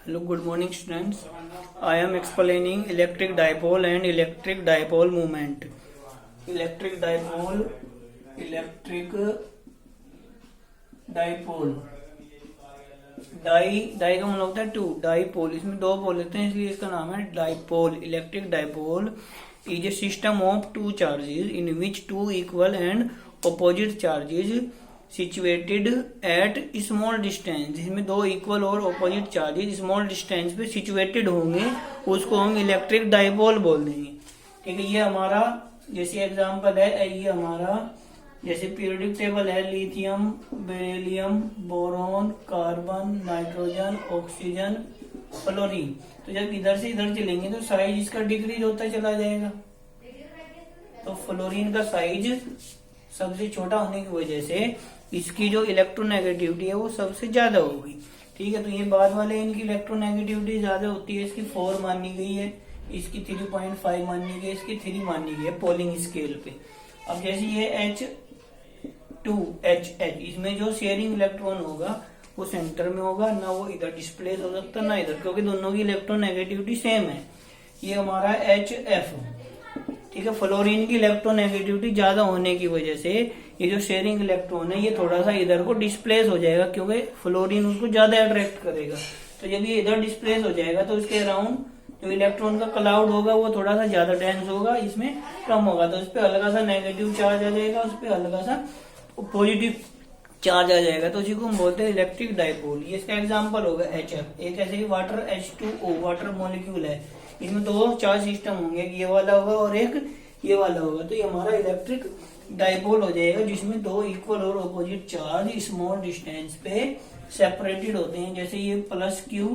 Hello, good morning, students. I am explaining electric dipole and electric dipole moment. Electric dipole, electric dipole. Di का मतलब होता है to, dipole, इसमें दो पोल होते हैं इसलिए इसका नाम है dipole. Electric dipole is a system of two charges in which two equal and opposite charges situated at small distance. इसमें दो इक्वल और ऑपोजिट चार्जेस स्मॉल डिस्टेंस पे सिचुएटेड होंगे, उसको हम इलेक्ट्रिक डाईपोल बोल देंगे. ठीक है, ये हमारा जैसे एग्जांपल है, ये हमारा जैसे पीरियोडिक टेबल है, lithium, beryllium, boron, carbon, nitrogen, oxygen, fluorine. तो जब इधर से इधर चलेंगे तो साइज इसका डिक्रीज होता चला जाएगा. तो फ्लोरीन का साइज सबसे छोटा होने की वजह से इसकी जो इलेक्ट्रोनेगेटिविटी है वो सबसे ज्यादा होगी. ठीक है, तो ये बाद वाले इनकी इलेक्ट्रोनेगेटिविटी ज्यादा होती है. इसकी 4 मानी गई है, इसकी 3.5 मानी गई, इसकी 3 मानी गई है पोलिंग स्केल पे. अब जैसे ये H2HH, इसमें जो शेयरिंग इलेक्ट्रॉन होगा वो सेंटर में होगा, ना वो इधर डिस्प्लेस हो सकता ना इधर, क्योंकि दोनों की इलेक्ट्रोनेगेटिविटी सेम है. ये हमारा HF. ठीक है, फ्लोरीन की इलेक्ट्रोनेगेटिविटी ज्यादा होने की वजह से ये जो शेयरिंग इलेक्ट्रॉन है ये थोड़ा सा इधर को डिस्प्लेस हो जाएगा, क्योंकि फ्लोरीन उसको ज्यादा अट्रैक्ट करेगा. तो जब ये इधर डिस्प्लेस हो जाएगा तो इसके अराउंड जो इलेक्ट्रॉन का क्लाउड होगा वो थोड़ा सा ज्यादा डेंस होगा, इसमें कम होगा. तो उस पर हल्का सा नेगेटिव चार्ज आ जाएगा, उस पर हल्का सा पॉजिटिव चार्ज आ जाएगा. तो उसी को हम बोलते हैं इलेक्ट्रिक डाइपोल. ये इसका एग्जांपल होगा HF. एक ऐसे ही वाटर H2O वाटर मॉलिक्यूल है, इसमें दो चार्ज सिस्टम होंगे, ये वाला होगा और एक ये वाला होगा. तो ये हमारा इलेक्ट्रिक डाइपोल हो जाएगा, जिसमें दो इक्वल और ऑपोजिट चार्ज स्मॉल डिस्टेंस पे सेपरेटेड होते हैं. जैसे ये प्लस Q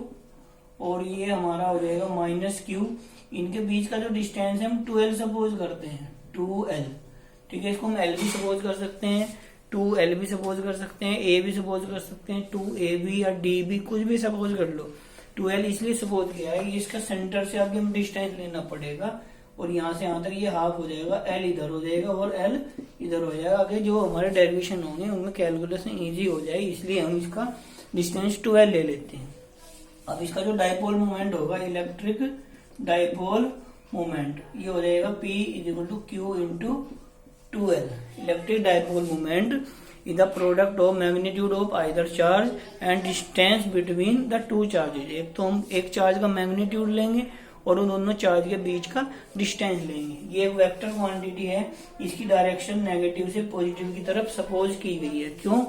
और ये हमारा हो जाएगा माइनस Q. इनके बीच का जो डिस्टेंस है हम 2L सपोज करते हैं, 2L. ठीक है, इसको हम L भी सपोज कर सकते हैं, 2L भी सपोज कर सकते हैं, A भी सपोज कर सकते हैं, 2AB या D भी, कुछ भी सपोज कर लो. 2L इसलिए सपोज किया है, इसका सेंटर से आगे हम डिस्टेंस लेना पड़ेगा और यहाँ से यहाँ तक ये हाफ हो जाएगा, L इधर हो जाएगा और L इधर हो जाएगा. आगे जो हमारे डेरिवेशन होंगे उनमें कैलकुलेशन इजी हो जाए, इसलिए हम इसका डिस्टेंस 2L ले लेते हैं. अब इसका जो डाइपोल मोमेंट होगा, इलेक्ट्रिक डाइपोल मोमेंट, ये हो जाएगा P equal to Q into 2L. Electric dipole moment is the product of magnitude of either charge and distance between the two charges. एक तो हम एक चार्ज का मैग्नीट्यूड लेंगे और उन दोनों चार्ज के बीच का डिस्टेंस लेंगे. ये एक वेक्टर क्वांटिटी है, इसकी डायरेक्शन नेगेटिव से पॉजिटिव की तरफ सपोज की गई है. क्यों?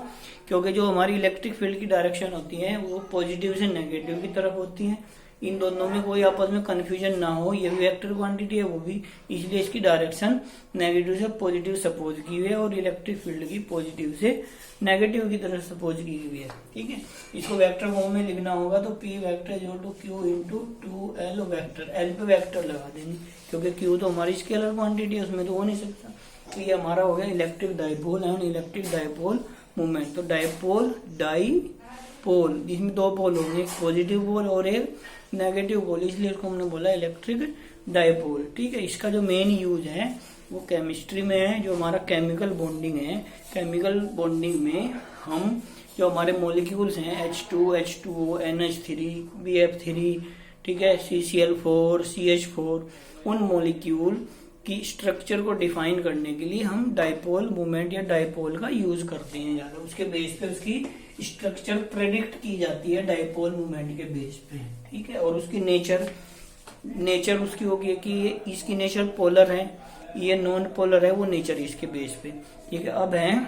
क्योंकि जो हमारी इलेक्ट्रिक फील्ड की डायरेक्शन होती है वो पॉजिटिव से नेगेटिव की तरफ होती है. इन दोनों में कोई आपस में कंफ्यूजन ना हो, ये भी वेक्टर क्वांटिटी है वो भी, इसलिए इसकी डायरेक्शन नेगेटिव से पॉजिटिव सपोज की हुई है और इलेक्ट्रिक फील्ड की पॉजिटिव से नेगेटिव की तरफ सपोज की हुई है. ठीक है, इसको वेक्टर फॉर्म में लिखना होगा तो P vector equal to Q into 2L vector. L पे वेक्टर लगा देंगे क्योंकि Q तो हमारी स्केलर क्वांटिटी है, उसमें तो हो नहीं सकता. तो ये हमारा हो गया electric dipole and electric dipole movement. तो डाइपोल डाइपोल, इसमें दो पोल होंगे, एक पॉजिटिव पोल और एक नेगेटिव पोल, इसलिए इसको हमने बोला इलेक्ट्रिक डाइपोल. ठीक है, इसका जो मेन यूज है वो केमिस्ट्री में है. जो हमारा केमिकल बॉन्डिंग है, केमिकल बॉन्डिंग में हम जो हमारे मॉलिक्यूल्स हैं H2, H2O, NH3, BF3, ठीक है, CCl4, CH4, उन मॉलिक्यूल की स्ट्रक्चर को डिफाइन करने के लिए हम डाइपोल मूवमेंट या डाइपोल का यूज करते हैं ज्यादा. उसके बेस पे उसकी स्ट्रक्चर प्रेडिक्ट की जाती है डाइपोल मूवमेंट के बेस पे. ठीक है, और उसकी नेचर उसकी होगी कि इसकी नेचर पोलर है, ये नॉन पोलर है, वो नेचर इसके बेस पे. ठीक है, अब है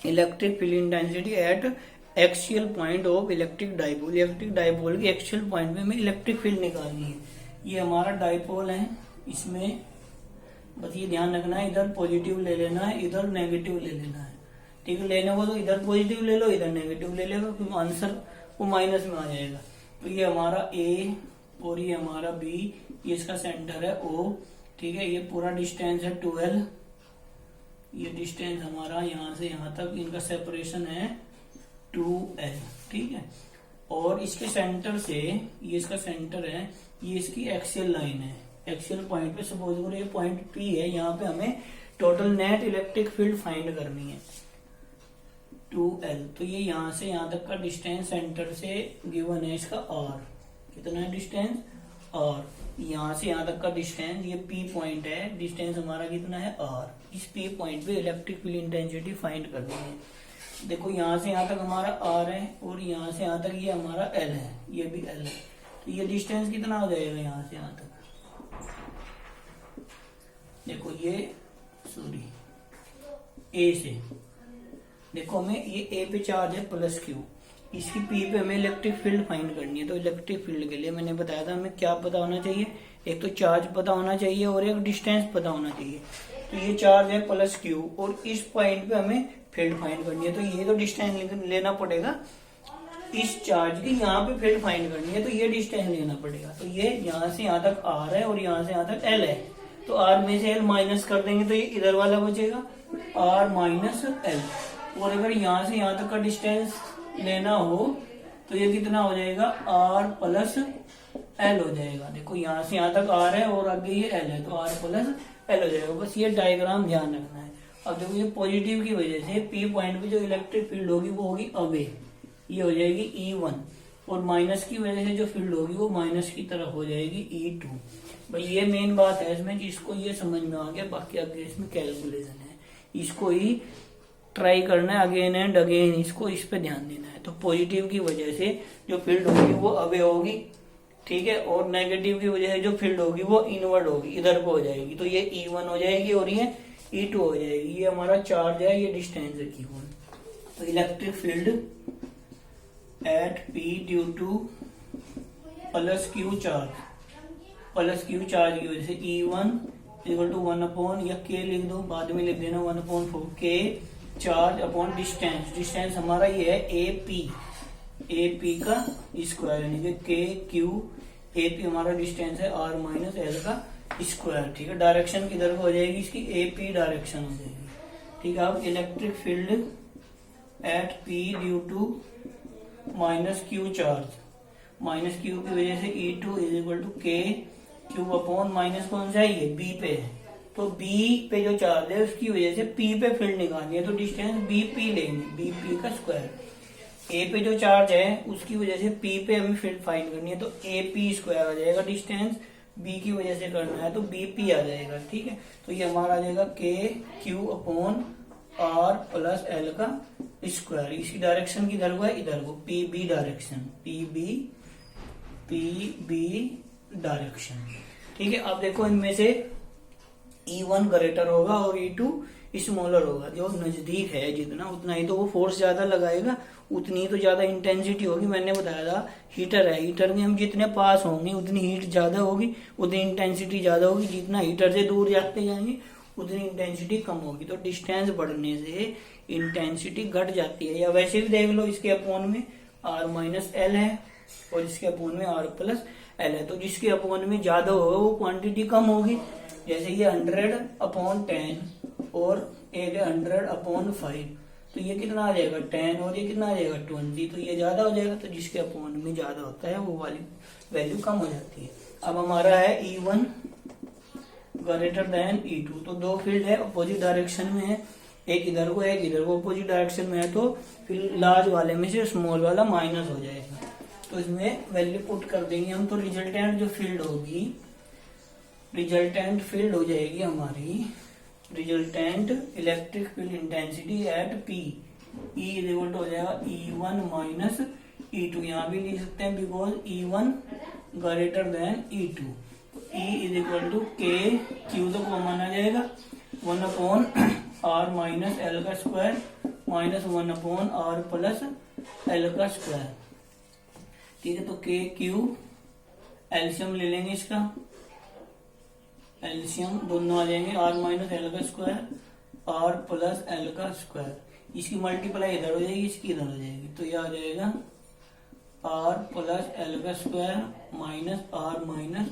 electric field intensity eight axial point of electric dipole. Electric dipole के एक्सियल पॉइंट पे हमें इलेक्ट्रिक फील्ड निकालनी है. ये हमारा डाइपोल है, इसमें बस ये ध्यान रखना है इधर पॉजिटिव ले लेना है, इधर नेगेटिव ले लेना है. ठीक है, लेने को तो इधर पॉजिटिव ले लो, इधर नेगेटिव ले लेगा, क्योंकि आंसर वो माइनस में आ जाएगा. तो ये हमारा A और ये हमारा B, ये इसका सेंटर है O. ठीक है, ये पूरा डिस्टेंस है 2L. ये डिस्टेंस हमारा यहाँ से यहाँ तक इनका सेपरेशन है 2L. ठीक है, और इसके सेंटर से, ये इसका सेंटर है, ये इसकी एक्सियल लाइन है. एक्सियल पॉइंट पे सपोज करो ये पॉइंट P है, यहाँ पे हमें total net electric field find करनी है 2L. तो ये यहाँ से यहाँ तक का डिस्टेंस सेंटर से गिवन है इसका R. कितना है डिस्टेंस, और यहाँ से यहाँ तक का डिस्टेंस, ये P पॉइंट है, डिस्टेंस हमारा कितना है R। इस P पॉइंट पे इलेक्ट्रिक फील्ड इंटेंसिटी फाइंड करनी है। देखो यहाँ से यहाँ तक हमारा R है और यहाँ से यहाँ तक ये हमारा L है, ये भी L है, तो ये डिस्टेंस कितना हो जाएगा यहाँ से यहाँ तक। देखो ये सॉरी A से, देखो हमें ये A पे चार्ज है प्लस Q, इसकी P पे हमें इलेक्ट्रिक फील्ड फाइंड करनी है। तो इलेक्ट्रिक फील्ड के लिए मैंने बताया था हमें क्या पता होना चाहिए, एक तो चार्ज पता होना चाहिए और एक डिस्टेंस पता होना चाहिए। तो ये चार्ज है प्लस Q और इस पॉइंट पे हमें फील्ड फाइंड करनी है, तो ये तो डिस्टेंस लेना पड़ेगा। इस चार्ज की यहाँ पे फील्ड फाइंड करनी है तो ये डिस्टेंस लेना पड़ेगा। तो ये यहाँ से यहाँ तक R है और यहाँ से यहाँ तक L है, तो R में से L माइनस कर देंगे तो ये इधर वाला बचेगा R माइनस L। और अगर यहाँ से यहाँ तक का डिस्टेंस लेना हो तो ये कितना हो जाएगा R प्लस L हो जाएगा। देखो यहाँ से यहाँ तक R है और आगे ये L है, तो R प्लस L हो जाएगा। बस ये डायग्राम ध्यान रखना है। अब देखो ये पॉजिटिव की वजह से P पॉइंट पे जो इलेक्ट्रिक फील्ड होगी वो होगी अवे, ये हो जाएगी E1, और माइनस की वजह से जो फील्ड होगी वो माइनस की तरफ हो जाएगी E2। भाई ये मेन बात है इसमें, जिसको ये समझ में आ गया, बाकी आगे इसमें कैलकुलेशन है, इसको ही ट्राई करना है अगेन एंड अगेन, इसको इस पे ध्यान देना है। तो पॉजिटिव की वजह से जो फील्ड होगी वो अवे होगी, ठीक है, और नेगेटिव की वजह से जो फील्ड होगी वो इनवर्ड होगी, इधर को हो जाएगी, तो ये E1 हो जाएगी और ये E2 हो जाएगी। ये हमारा चार्ज है, ये डिस्टेंस है Q1। तो electric field at P due two plus Q charge, plus Q charge की वजह से E1 इक्वल टू 1 अपॉन, या K लिख दो, बाद में लिख देना 1/4 K charge upon distance. Distance हमारा ये है AP का स्क्वायर, यानी कि KQ, AP हमारा डिस्टेंस है R माइनस L का स्क्वायर, ठीक है। डायरेक्शन किधर को हो जाएगी इसकी, AP डायरेक्शन हो जाएगी, ठीक है। अब electric field at P due to minus Q charge, minus Q की वजह से E2 is equal to KQ upon minus कौन सा है, ये B पे है, तो B पे जो चार्ज है उसकी वजह से P पे फील्ड निकालनी है, तो डिस्टेंस BP लेंगे, BP का स्क्वायर। A पे जो चार्ज है उसकी वजह से P पे हमें फील्ड फाइंड करनी है, तो AP स्क्वायर आ जाएगा, डिस्टेंस B की वजह से करना है तो BP आ जाएगा, ठीक है। तो ये हमारा आ जाएगा KQ upon R plus L का स्क्वायर। इसकी डायरेक्शन किधर को है, इधर को, PB डायरेक्शन, PB डायरेक्शन, ठीक है। अब देखो इनमें से E1 ग्रेटर होगा और E2 स्मॉलर होगा। जो नजदीक है जितना उतना ही तो वो फोर्स ज्यादा लगाएगा, उतनी ही तो ज्यादा इंटेंसिटी होगी। मैंने बताया था हीटर है, हीटर में हम जितने पास होंगे उतनी हीट ज्यादा होगी, उतनी इंटेंसिटी ज्यादा होगी। जितना हीटर से दूर जाते जाएंगे उतनी इंटेंसिटी कम होगी। तो डिस्टेंस बढ़ने से इंटेंसिटी घट जाती है। या वैसे भी देख लो, इसके अपोन में R माइनस L है और इसके अपोन में R प्लस L है, तो जिसके अपोन में ज्यादा होगा वो क्वांटिटी कम होगी। जैसे ये 100/10 और एक 100/5, तो ये कितना आ जाएगा 10 और ये कितना आ जाएगा 20, तो ये ज्यादा हो जाएगा। तो जिसके अपोन में ज्यादा होता है वो वाली वैल्यू कम हो जाती है। अब हमारा है E1 ग्रेटर देन E2, तो दो फील्ड है अपोजिट डायरेक्शन में है, एक इधर को एक इधर को, अपोजिट डायरेक्शन में है, तो फिर लार्ज वाले में से स्मॉल वाला माइनस हो जाएगा। तो इसमें वैल्यू पुट कर देंगे हम, तो रिजल्टेंट जो फील्ड होगी, रिजल्टेंट फील्ड हो जाएगी हमारी, resultant electric field intensity at P E is equal to हो जाएगा E1 माइनस E2। यहाँ भी लिख सकते हैं because E1 greater than E2। E is equal to KQ तो कॉमन आ जाएगा, 1/R माइनस L का square minus 1/R plus L का स्क्वायर, ठीक है। तो KQ एल्सियम ले लेंगे, इसका एल्सियम दोनों आ जाएंगे, R माइनस L का स्क्वायर R प्लस L का स्क्वायर। इसकी मल्टीप्लाई इधर हो जाएगी, इसकी इधर हो जाएगी, तो यह आ जाएगा R प्लस L का square minus R minus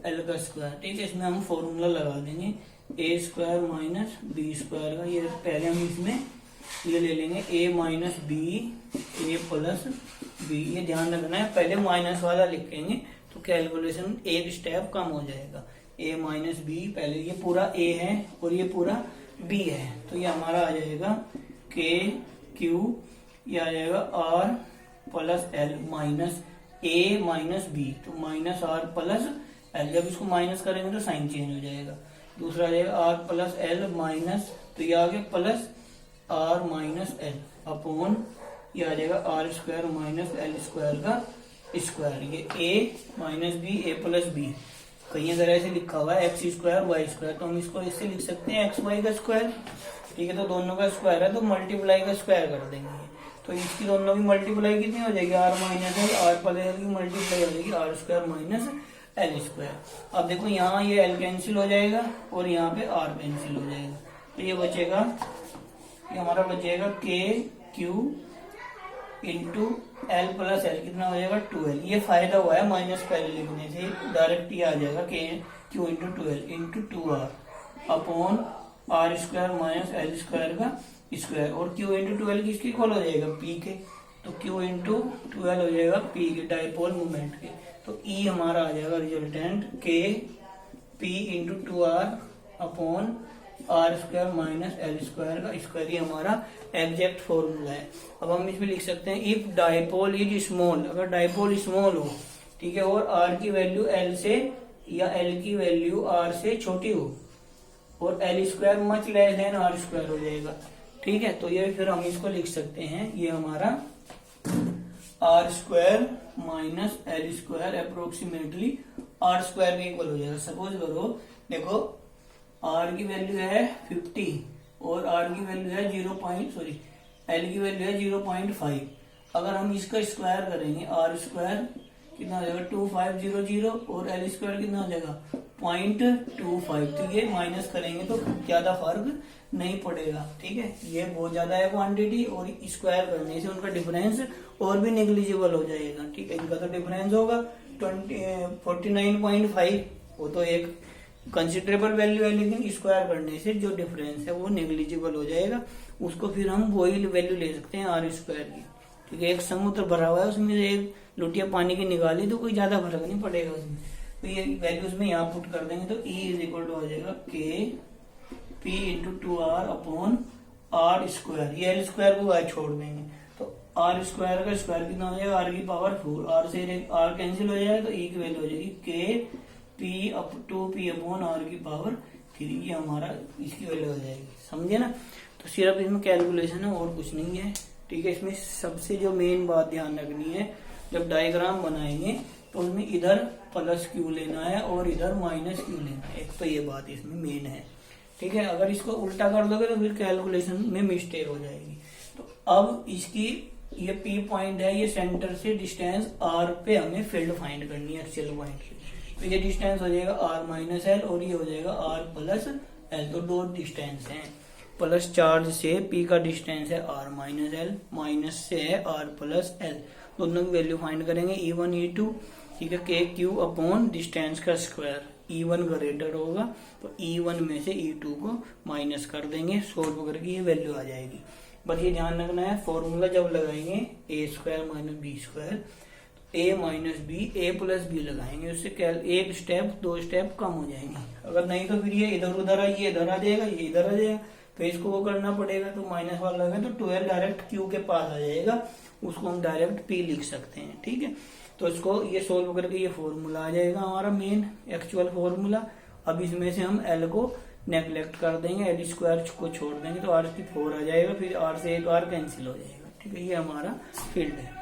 L का स्क्वायर, ठीक है। इसमें हम फॉर्मूला लगा देंगे A square minus B square का। ये पहले हम इसमें ये ले लेंगे A minus B A plus B। ये ध्यान रखना है, पहले माइनस वाला लिखेंगे तो कैलकुलेशन एक स्टेप कम हो जाएगा। A माइनस B, पहले ये पूरा A है और ये पूरा B है, तो ये हमारा आ जाएगा KQ, ये आ जाएगा R प्लस L माइनस ए माइनस बी, तो माइनस आर प्लस एल, जब इसको माइनस करेंगे तो साइन चेंज हो जाएगा। दूसरा आ जाएगा आर प्लस एल माइनस, तो ये आ गया plus R minus L upon, ये आ जाएगा R square minus L square का स्क्वायर। ये A minus B, A plus B, कहीं अगर ऐसे लिखा हुआ है एक्स स्क्वायर वाई स्क्वायर, तो हम इसको इससे लिख सकते हैं एक्स वाई का स्क्वायर। ठीक है, तो दोनों का स्क्वायर है तो मल्टीप्लाई का स्क्वायर कर देंगे। तो इसकी दोनों की मल्टीप्लाई कितनी हो जाएगी, R minus L, R plus L की मल्टीप्लाई हो जाएगी R square minus L square. अब देखो यहाँ ये एल कैंसिल हो जाएगा और यहाँ पे आर कैंसिल हो जाएगा, तो ये बचेगा, ये हमारा बचेगा के Q into L plus L, कितना हो जाएगा 2l। ये फायदा हुआ है माइनस पहले लिखने से, डायरेक्ट ये आ जाएगा K Q into 2l into 2r upon R square minus L square का स्क्वायर, और क्यू इंटू 2l किसकी इक्वल हो जाएगा, पी के, तो क्यू इंटू 2l हो जाएगा पी के, डाइपोल मोमेंट के। तो ई हमारा आ जाएगा resultant K P into 2r upon R square minus L square का स्क्वायर, ये हमारा एग्जैक्ट फॉर्मूला है। अब हम इसमें लिख सकते हैं इफ डाइपोल इज स्मॉल, अगर डाइपोल स्मॉल हो, ठीक है, और आर की वैल्यू एल से या एल की वैल्यू आर से छोटी हो, और L square much less than R square हो जाएगा। ठीक है, तो ये फिर हम इसको लिख सकते हैं, ये हमारा R square minus L square approximately R square के इक्वल हो जाएगा। सपोज करो, देखो आर की वैल्यू है 50 और आर की वैल्यू है एल की वैल्यू है 0.5। अगर हम इसका स्क्वायर करेंगे, आर स्क्वायर कितना हो जाएगा 2500 और एल स्क्वायर कितना हो जाएगा 0.25, तो ये माइनस करेंगे तो ज्यादा फर्क नहीं पड़ेगा। ठीक है, ये बहुत ज्यादा है क्वांटिटी, और स्क्वायर करने से उनका डिफरेंस और भी नेग्लिजिबल हो जाएगा। ठीक है, इनका तो डिफरेंस होगा 49.5, वो तो एक कंसिडरेबल वैल्यू है, लेकिन स्क्वायर करने से जो डिफरेंस है वो नेग्लिजिबल हो जाएगा, उसको फिर हम वही वैल्यू ले सकते हैं आर स्क्वायर की। ठीक है, एक समुद्र भरा हुआ है, उसमें से एक लुटिया पानी की निकाली तो कोई ज्यादा फर्क नहीं पड़ेगा उसमें, तो ये वैल्यूज में यहाँ पुट कर देंगे, तो ई इज इक्वल टू हो जाएगा K P into 2r upon R square, ये एल स्क्वायर को छोड़ देंगे, तो आर स्क्वायर का स्क्वायर कितना हो जाएगा आर की पावर 4, आर से आर कैंसिल हो जाएगा, तो ई की वैल्यू हो जाएगी K P up to P upon R की पावर 3, ये हमारा इसकी वैल्यू हो जाएगी। समझे ना, तो सिर्फ इसमें कैलकुलेशन है और कुछ नहीं है। ठीक है, इसमें सबसे जो मेन बात ध्यान रखनी है, जब डायग्राम बनाएंगे तो उसमें इधर प्लस क्यू लेना है और इधर माइनस क्यू लेना है, एक तो ये बात इसमें मेन है। ठीक है, अगर इसको उल्टा कर दोगे तो फिर कैलकुलेशन में मिस्टेक हो जाएगी। तो अब इसकी ये पी पॉइंट है, ये सेंटर से डिस्टेंस आर पे हमें फील्ड फाइंड करनी है एक्चुअल पॉइंट से, तो ये डिस्टेंस हो जाएगा आर माइनस एल और ये हो जाएगा आर प्लस एल, तो दो डिस्टेंस हैं। प्लस चार्ज से पी का डिस्टेंस है आर माइनस एल, माइनस से है आर प्लस एल, दोनों की वैल्यू फाइंड करेंगे E1 E2। ठीक है, के क्यू अपॉन डिस्टेंस का स्क्वायर, E1 ग्रेटर होगा तो E1 में से E2 को माइनस कर देंगे, सोल्व करके ये वैल्यू आ जाएगी। बस ये ध्यान रखना है, फॉर्मूला जब लगाएंगे ए square minus B square, A minus B, A plus B लगाएंगे, उससे एक स्टेप दो स्टेप कम हो जाएंगे। अगर नहीं तो फिर ये इधर उधर ये इधर आ जाएगा, ये इधर आ जाएगा, तो इसको वो करना पड़ेगा, तो माइनस वाला लगाए तो 12 डायरेक्ट क्यू के पास आ जाएगा, उसको हम डायरेक्ट पी लिख सकते हैं। ठीक है, तो इसको ये सोल्व करके ये फॉर्मूला आ जाएगा हमारा मेन एक्चुअल फॉर्मूला। अब इसमें से हम एल को नेग्लेक्ट कर देंगे, एल स्क्वायर को छोड़ देंगे, तो आर की 4 आ जाएगा, फिर आर से एक आर कैंसिल हो जाएगा। ठीक है, ये हमारा फील्ड है।